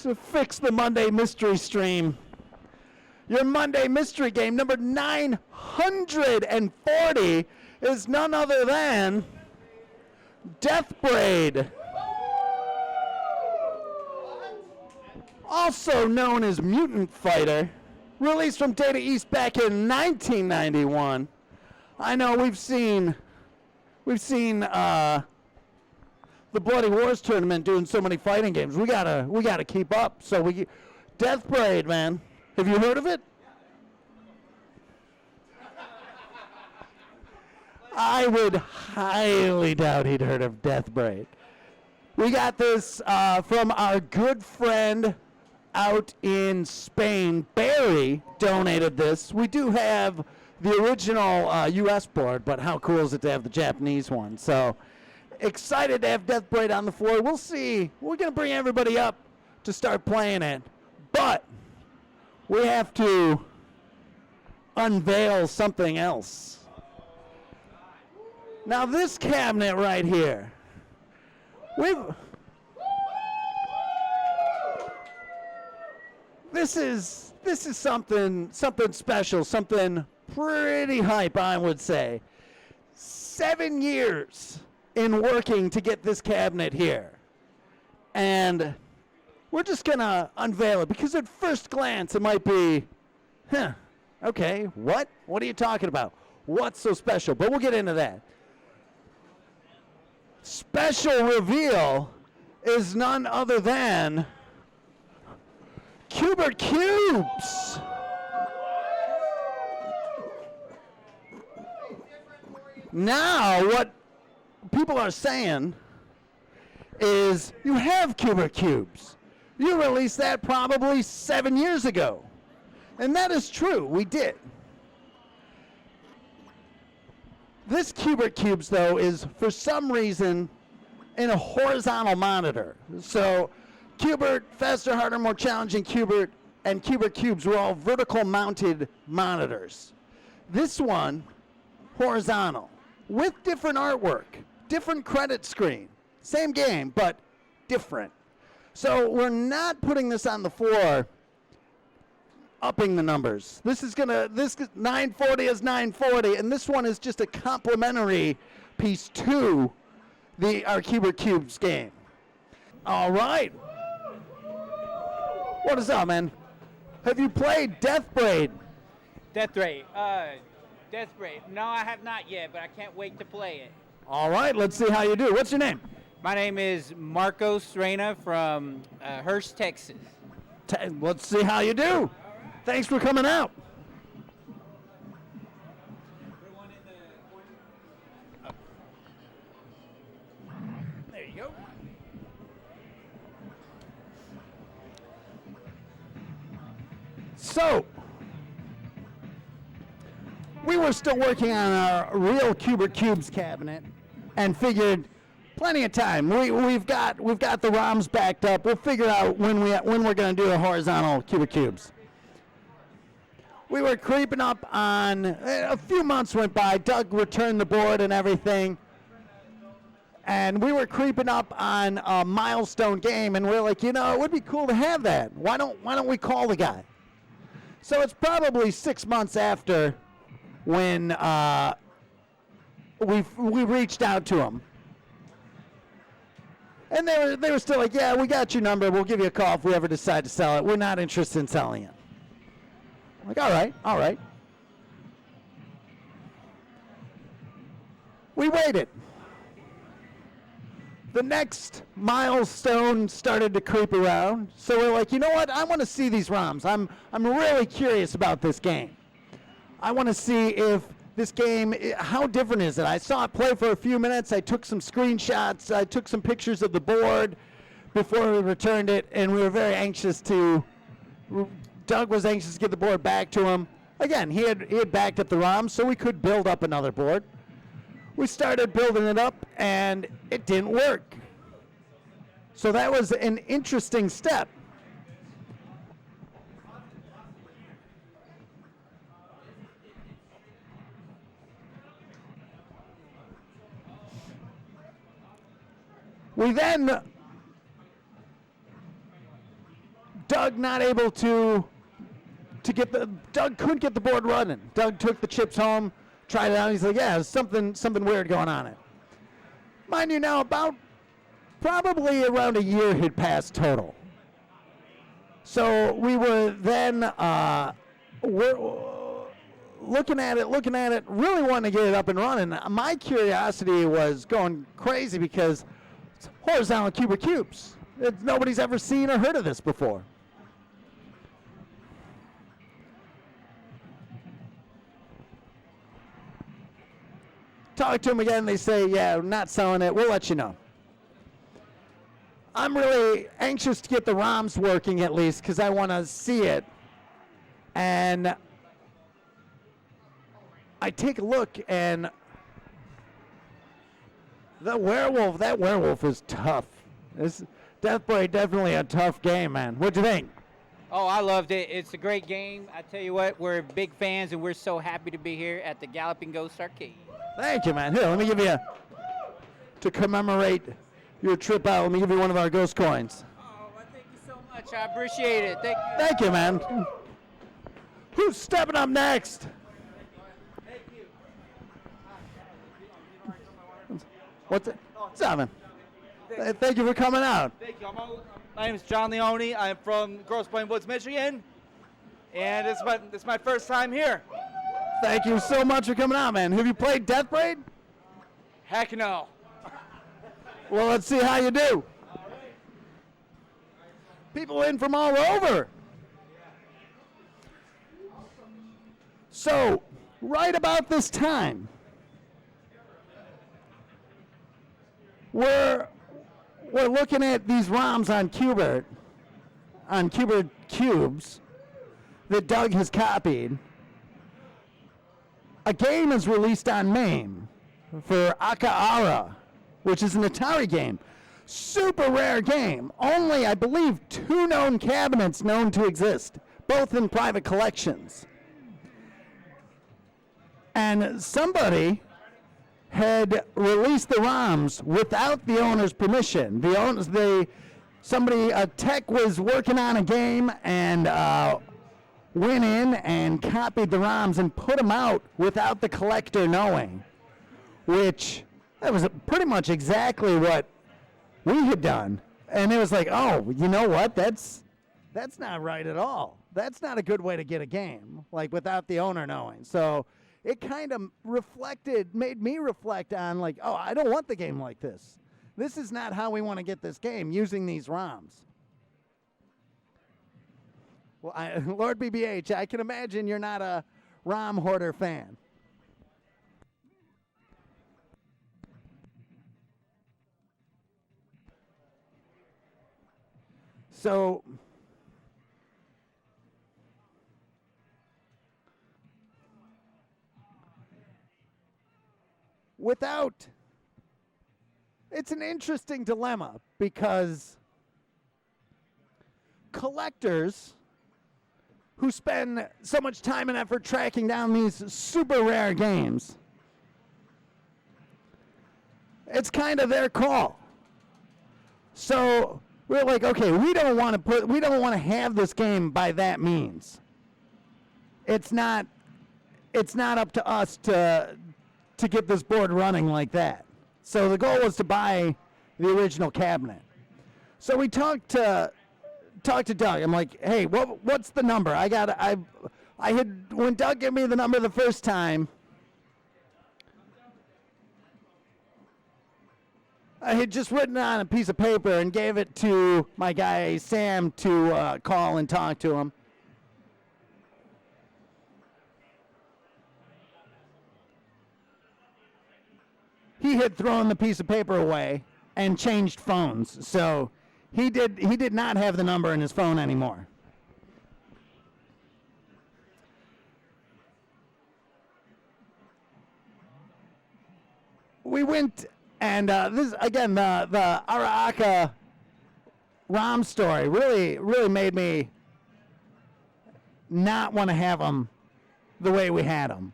To fix the Monday mystery stream. Your Monday mystery game number 940 is none other than Deathbrade, also known as Mutant Fighter, released from Data East back in 1991. I know we've seen the Bloody Wars tournament doing so many fighting games. We gotta keep up. So Deathbrade, man. Have you heard of it? I would highly doubt he'd heard of Deathbrade. We got this from our good friend out in Spain. Barry donated this. We do have the original US board, but how cool is it to have the Japanese one? So excited to have Deathbrade on the floor. We'll see. We're going to bring everybody up to start playing it, but we have to unveil something else. Now this cabinet right here, this is something special, something pretty hype, I would say. 7 years in working to get this cabinet here, and we're just gonna unveil it because at first glance it might be, okay, what are you talking about? What's so special? But we'll get into that. Special reveal is none other than Qbert Cubes. Now what people are saying is you have Qbert Cubes. You released that probably 7 years ago. And that is true, we did. This Qbert Cubes, though, is for some reason in a horizontal monitor. So Qbert, faster, harder, more challenging Qbert, and Qbert Cubes were all vertical mounted monitors. This one, horizontal, with different artwork, different credit screen. Same game, but different. So we're not putting this on the floor, upping the numbers. This 940 is 940, and this one is just a complementary piece to our Qbert Cubes game. All right. What is up, man? Have you played Deathbrade? Deathbrade. Deathbrade. No, I have not yet, but I can't wait to play it. All right, let's see how you do. What's your name? My name is Marcos Reina from Hurst, Texas. Let's see how you do. Thanks for coming out. There you go. So, we were still working on our real Qbert Cubes cabinet and figured plenty of time. We've got the ROMs backed up. We'll figure out when we're going to do a horizontal Qbert Cubes. We were creeping up on, a few months went by, Doug returned the board and everything, and we were creeping up on a milestone game, and we're like, it would be cool to have that. Why don't we call the guy? So it's probably 6 months after when we reached out to him. And they were still like, yeah, we got your number, we'll give you a call if we ever decide to sell it. We're not interested in selling it. I'm like, all right. We waited. The next milestone started to creep around, so we're like, you know what? I want to see these ROMs. I'm really curious about this game. I want to see if this game, how different is it? I saw it play for a few minutes. I took some screenshots. I took some pictures of the board before we returned it, and we were very anxious to. Doug was anxious to get the board back to him. Again, he had backed up the ROM, so we could build up another board. We started building it up, and it didn't work. So that was an interesting step. We then, Doug not able to get Doug couldn't get the board running. Doug took the chips home, tried it out. He's like, yeah, there's something weird going on it. Mind you, now about probably around a year had passed total. So we were then we're looking at it, really wanting to get it up and running. My curiosity was going crazy because it's horizontal cubes. Nobody's ever seen or heard of this before. Talk to them again, they say, yeah, we're not selling it, we'll let you know. I'm really anxious to get the ROMs working at least because I want to see it. And I take a look and that werewolf is tough. This Deathbrade definitely a tough game, man. What'd you think? Oh, I loved it. It's a great game. I tell you what, we're big fans, and we're so happy to be here at the Galloping Ghost Arcade. Thank you, man. Here, let me give you, to commemorate your trip out, let me give you one of our ghost coins. Oh, well, thank you so much. I appreciate it. Thank you. Thank you, man. Who's stepping up next? Thank you. What's up, man? Thank you for coming out. Thank you. My name is John Leone. I'm from Grosse Pointe Woods, Michigan, and it's my first time here. Thank you so much for coming out, man. Have you played Deathbrade? Heck no. Well, let's see how you do. People in from all over. So, right about this time, we're looking at these ROMs on Qbert cubes that Doug has copied. A game is released on MAME for Akaara, which is an Atari game. Super rare game. Only, I believe, 2 known cabinets known to exist, both in private collections. And somebody had released the ROMs without the owner's permission. A tech was working on a game and went in and copied the ROMs and put them out without the collector knowing, which that was pretty much exactly what we had done. And it was like, oh, you know what? That's not right at all. That's not a good way to get a game, like without the owner knowing. So it kind of made me reflect on like, oh, I don't want the game like this. This is not how we want to get this game, using these ROMs. Well, Lord BBH, I can imagine you're not a ROM hoarder fan. So, it's an interesting dilemma because collectors who spend so much time and effort tracking down these super rare games, it's kind of their call. So we're like, okay, we don't want to have this game by that means. It's not up to us to get this board running like that. So the goal was to buy the original cabinet. So we talked to Doug. I'm like, hey, what's the number? When Doug gave me the number the first time, I had just written on a piece of paper and gave it to my guy Sam to call and talk to him. He had thrown the piece of paper away and changed phones, so he did not have the number in his phone anymore. We went, and this again, the Araaka ROM story really made me not want to have them the way we had them.